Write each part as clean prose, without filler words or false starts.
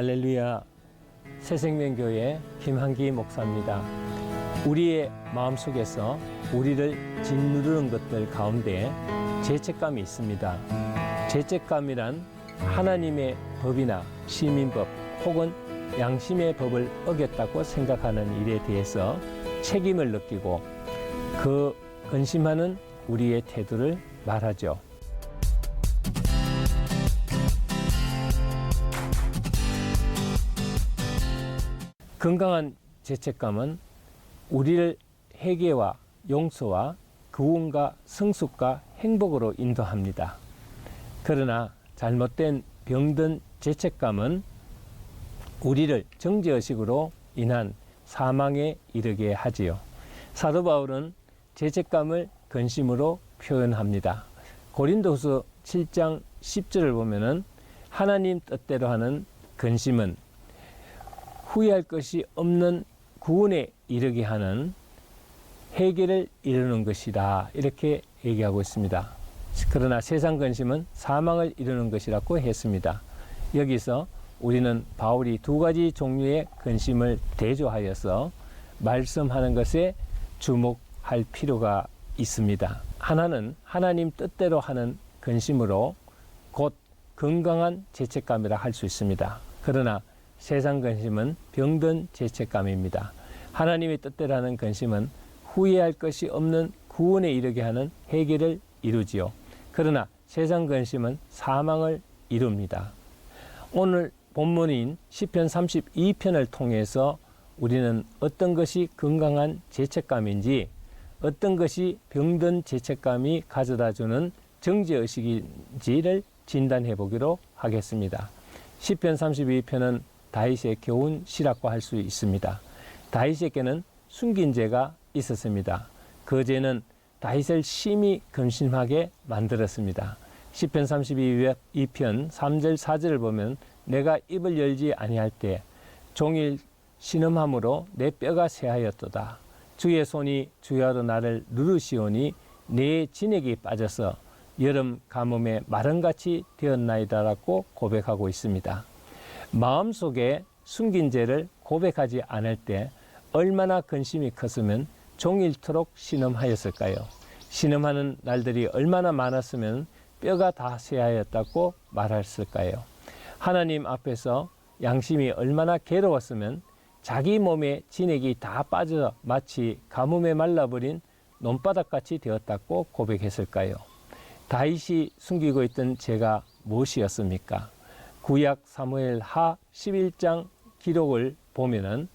할렐루야, 새생명교회 김한기 목사입니다. 우리의 마음속에서 우리를 짓누르는 것들 가운데 죄책감이 있습니다. 죄책감이란 하나님의 법이나 시민법 혹은 양심의 법을 어겼다고 생각하는 일에 대해서 책임을 느끼고 그 근심하는 우리의 태도를 말하죠. 건강한 죄책감은 우리를 회개와 용서와 구원과 성숙과 행복으로 인도합니다. 그러나 잘못된 병든 죄책감은 우리를 정죄의식으로 인한 사망에 이르게 하지요. 사도 바울은 죄책감을 근심으로 표현합니다. 고린도후서 7장 10절을 보면은 하나님 뜻대로 하는 근심은 후회할 것이 없는 구원에 이르게 하는 해결을 이루는 것이다, 이렇게 얘기하고 있습니다. 그러나 세상 근심은 사망을 이루는 것이라고 했습니다. 여기서 우리는 바울이 두 가지 종류의 근심을 대조하여서 말씀하는 것에 주목할 필요가 있습니다. 하나는 하나님 뜻대로 하는 근심으로 곧 건강한 죄책감이라 할 수 있습니다. 그러나 세상 근심은 병든 죄책감입니다. 하나님의 뜻대로 하는 근심은 후회할 것이 없는 구원에 이르게 하는 해결을 이루지요. 그러나 세상 근심은 사망을 이룹니다. 오늘 본문인 시편 32편을 통해서 우리는 어떤 것이 건강한 죄책감인지, 어떤 것이 병든 죄책감이 가져다주는 정죄의식인지를 진단해 보기로 하겠습니다. 시편 32편은 다윗의 교훈 시라고 할 수 있습니다. 다윗에게는 숨긴 죄가 있었습니다. 그 죄는 다윗을 심히 근심하게 만들었습니다. 시편 32편 3절 4절을 보면 내가 입을 열지 아니할 때 종일 신음함으로 내 뼈가 쇠하였도다. 주의 손이 주야로 나를 누르시오니 내 진액이 빠져서 여름 가뭄에 마른같이 되었나이다라고 고백하고 있습니다. 마음속에 숨긴 죄를 고백하지 않을 때 얼마나 근심이 컸으면 종일토록 신음하였을까요? 신음하는 날들이 얼마나 많았으면 뼈가 다 쇠하였다고 말했을까요? 하나님 앞에서 양심이 얼마나 괴로웠으면 자기 몸에 진액이 다 빠져 마치 가뭄에 말라버린 논바닥같이 되었다고 고백했을까요? 다윗이 숨기고 있던 죄가 무엇이었습니까? 구약 사무엘하 11장 기록을 보면은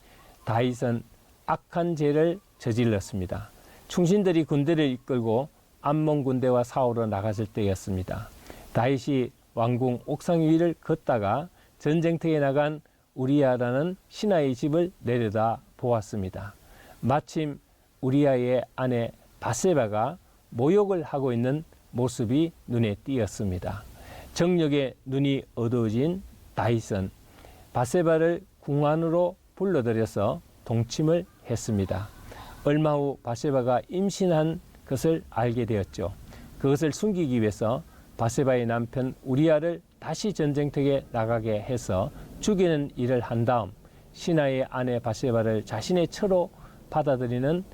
다윗은 악한 죄를 저질렀습니다. 충신들이 군대를 이끌고 암몬 군대와 싸우러 나갔을 때였습니다. 다윗이 왕궁 옥상 위를 걷다가 전쟁터에 나간 우리아라는 신하의 집을 내려다 보았습니다. 마침 우리아의 아내 바세바가 모욕을 하고 있는 모습이 눈에 띄었습니다. 정욕에 눈이 어두워진 다윗은 바세바를 궁 안으로 불러들여서 동침을 했습니다. 얼마 후 바세바가 임신한 것을 알게 되었죠. 그것을 숨기기 위해서 바세바의 남편 우리아를 다시 전쟁터에 나가게 해서 죽이는 일을 한 다음 신하의 아내 바세바를 자신의 처로 받아들이는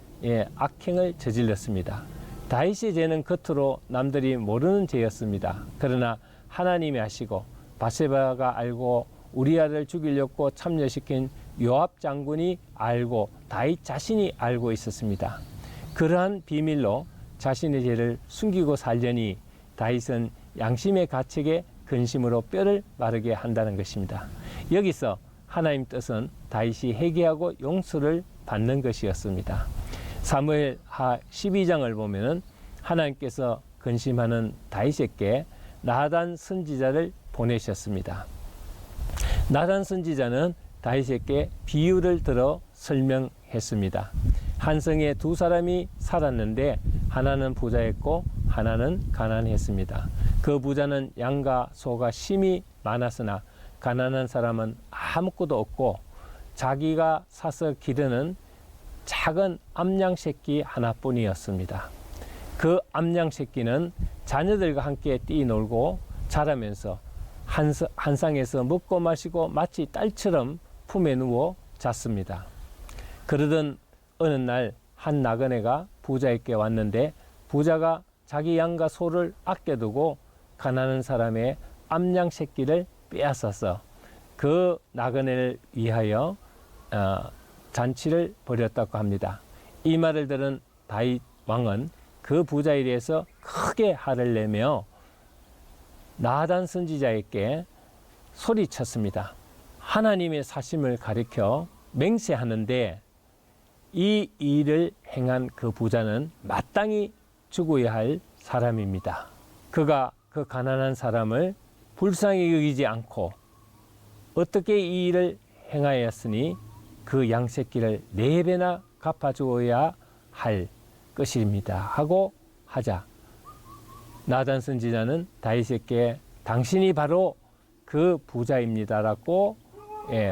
악행을 저질렀습니다. 다윗의 죄는 겉으로 남들이 모르는 죄였습니다. 그러나 하나님이 아시고 바세바가 알고 우리아를 죽이려고 참여시킨 요압 장군이 알고 다윗 자신이 알고 있었습니다. 그러한 비밀로 자신의 죄를 숨기고 살려니 다윗은 양심의 가책에 근심으로 뼈를 마르게 한다는 것입니다. 여기서 하나님 뜻은 다윗이 회개하고 용서를 받는 것이었습니다. 사무엘하 12장을 보면은 하나님께서 근심하는 다윗에게 나단 선지자를 보내셨습니다. 나단 선지자는 다윗에게 비유를 들어 설명했습니다. 한 성에 두 사람이 살았는데 하나는 부자였고 하나는 가난했습니다. 그 부자는 양과 소가 심히 많았으나 가난한 사람은 아무것도 없고 자기가 사서 기르는 작은 암양 새끼 하나뿐이었습니다. 그 암양 새끼는 자녀들과 함께 뛰놀고 자라면서 한 상에서 먹고 마시고 마치 딸처럼 품에 누워 잤습니다. 그러던 어느 날 한 나그네가 부자에게 왔는데 부자가 자기 양과 소를 아껴두고 가난한 사람의 암양 새끼를 빼앗아서 그 나그네를 위하여 잔치를 벌였다고 합니다. 이 말을 들은 다윗 왕은 그 부자에 대해서 크게 화를 내며 나단 선지자에게 소리쳤습니다. 하나님의 사심을 가리켜 맹세하는데 이 일을 행한 그 부자는 마땅히 죽어야 할 사람입니다. 그가 그 가난한 사람을 불쌍히 여기지 않고 어떻게 이 일을 행하였으니 그 양새끼를 4배나 갚아주어야 할 것입니다 하고 하자 나단 선지자는 다윗에게 당신이 바로 그 부자입니다라고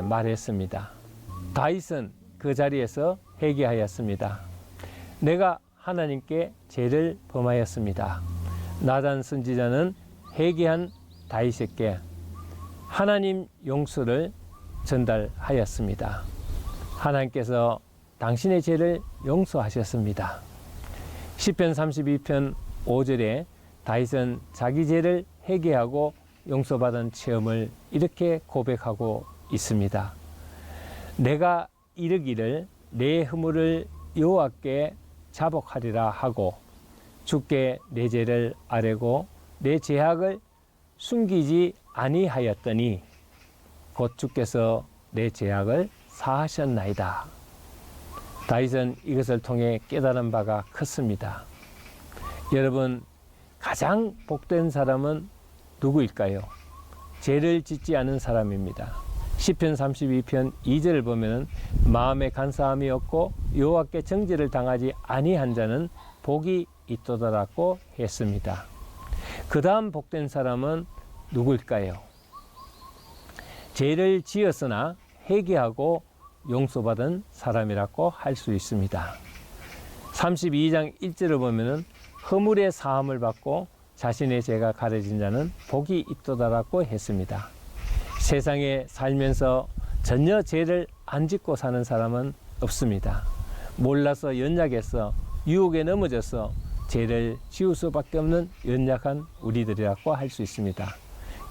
말했습니다. 다윗은 그 자리에서 회개하였습니다. 내가 하나님께 죄를 범하였습니다. 나단 선지자는 회개한 다윗에게 하나님 용서를 전달하였습니다. 하나님께서 당신의 죄를 용서하셨습니다. 시편 32편 5절에 다윗은 자기 죄를 회개하고 용서받은 체험을 이렇게 고백하고 있습니다. 내가 이르기를 내 허물을 여호와께 자복하리라 하고 주께 내 죄를 아뢰고 내 죄악을 숨기지 아니하였더니 곧 주께서 내 죄악을 사하셨나이다. 다윗은 이것을 통해 깨달은 바가 컸습니다. 여러분, 가장 복된 사람은 누구일까요? 죄를 짓지 않은 사람입니다. 시편 32편 2절을 보면 마음에 간사함이 없고 여호와께 정죄를 당하지 아니한 자는 복이 있도다라고 했습니다. 그 다음 복된 사람은 누구일까요? 죄를 지었으나 회개하고 용서받은 사람이라고 할 수 있습니다. 32장 1절을 보면 허물의 사함을 받고 자신의 죄가 가려진 자는 복이 있도다라고 했습니다. 세상에 살면서 전혀 죄를 안 짓고 사는 사람은 없습니다. 몰라서 연약해서 유혹에 넘어져서 죄를 지을 수밖에 없는 연약한 우리들이라고 할 수 있습니다.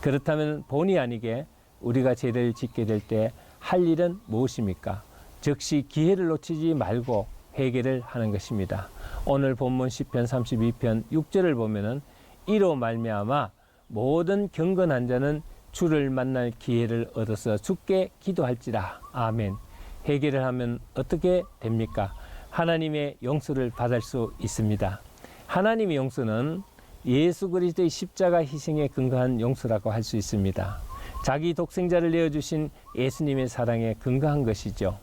그렇다면 본의 아니게 우리가 죄를 짓게 될 때 할 일은 무엇입니까? 즉시 기회를 놓치지 말고 회개를 하는 것입니다. 오늘 본문 시편 32편 6절을 보면은 이로 말미암아 모든 경건한 자는 주를 만날 기회를 얻어서 주께 기도할지라. 아멘. 회개를 하면 어떻게 됩니까? 하나님의 용서를 받을 수 있습니다. 하나님의 용서는 예수 그리스도의 십자가 희생에 근거한 용서라고 할 수 있습니다. 자기 독생자를 내어주신 예수님의 사랑에 근거한 것이죠.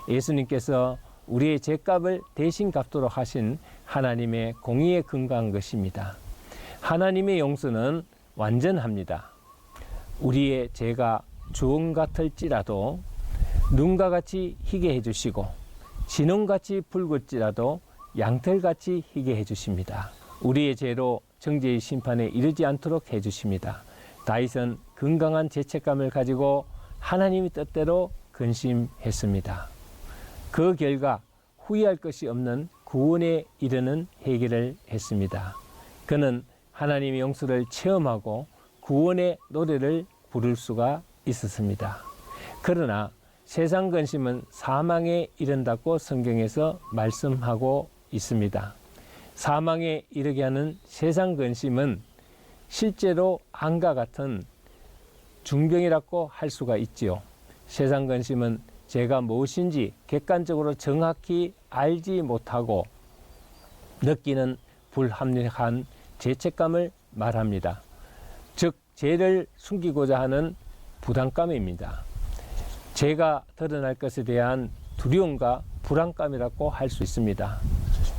예수님께서 우리의 죄값을 대신 갚도록 하신 하나님의 공의에 근거한 것입니다. 하나님의 용서는 완전합니다. 우리의 죄가 주홍 같을지라도 눈과 같이 희게 해주시고 진홍같이 붉을지라도 양털같이 희게 해주십니다. 우리의 죄로 정죄의 심판에 이르지 않도록 해주십니다. 다윗은 건강한 죄책감을 가지고 하나님의 뜻대로 근심했습니다. 그 결과 후회할 것이 없는 구원에 이르는 회개를 했습니다. 그는 하나님의 용서를 체험하고 구원의 노래를 부를 수가 있었습니다. 그러나 세상 근심은 사망에 이른다고 성경에서 말씀하고 있습니다. 사망에 이르게 하는 세상 근심은 실제로 암과 같은 중병이라고 할 수가 있지요. 세상 근심은 죄가 무엇인지 객관적으로 정확히 알지 못하고 느끼는 불합리한 죄책감을 말합니다. 즉 죄를 숨기고자 하는 부담감입니다. 죄가 드러날 것에 대한 두려움과 불안감이라고 할 수 있습니다.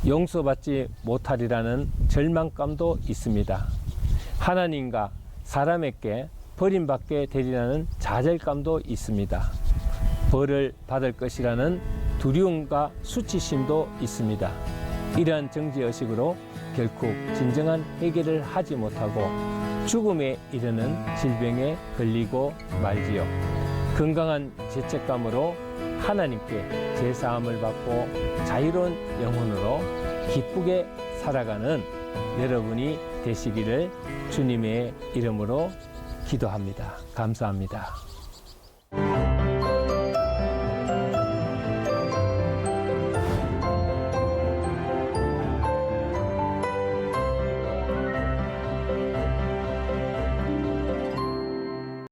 용서받지 못하리라는 절망감도 있습니다. 하나님과 사람에게 버림받게 되리라는 좌절감도 있습니다. 벌을 받을 것이라는 두려움과 수치심도 있습니다. 이러한 정죄의식으로 결국 진정한 회개를 하지 못하고 죽음에 이르는 질병에 걸리고 말지요. 건강한 죄책감으로 하나님께 제사함을 받고 자유로운 영혼으로 기쁘게 살아가는 여러분이 되시기를 주님의 이름으로 기도합니다. 감사합니다.